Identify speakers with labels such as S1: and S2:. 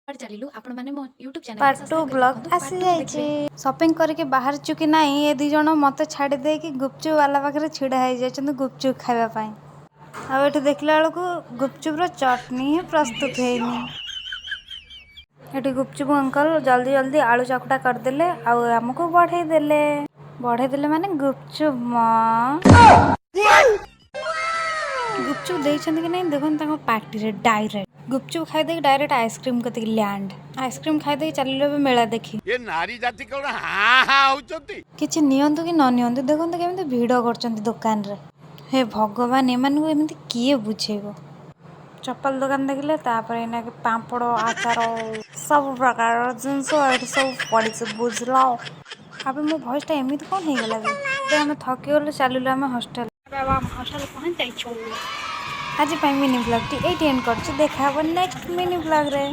S1: चलिलु आपण माने मो YouTube channel
S2: part two
S1: subscribe
S2: blog
S1: करके
S2: आसी
S1: पार्ट 2
S2: जाइए। शॉपिंग करके बाहर चुकी नहीं ये दी जण मत छाड़ी देकी गुपचुप वाला पाखे छिड़ा हो जाए गुपचुप खावाई। आठ देखला बेलू गुपचुप चटनी ही प्रस्तुत हैनी। ये गुपचुप अंकल जल्दी जल्दी आलू चकटा करदे आमको बढ़े देले माने गुपचुप गुपचुप देइछन्ति कि नहीं देखो पार्टी रे डायरेक्ट गुपचुप खाई डायरेक्ट आइसक्रीम कति लैंड आइसक्रीम खाई चलिए मेला देखी
S3: ये नारी जाति कौन हाँ हाँ होचंती
S2: किछि नियंतु कि न नियंतु देखो केमिति भिड़ करछन्ति दुकान रे। हे भगवान एमानकु एमिति किए बुझेबो। चप्पल दुकान देखिले तापर एना के पापड़ आचार सब प्रकार जिनस सब पड़ी बुझल। अब मो भॉइस एमिति कौन हो गला कि आम थकी गलु चलिलु आम हॉस्टल
S1: हॉस्टल पहुंच जाइछो।
S2: आज मिनी ब्लॉग टी एंड कर देखा नेक्स्ट मिनी ब्लॉग रे।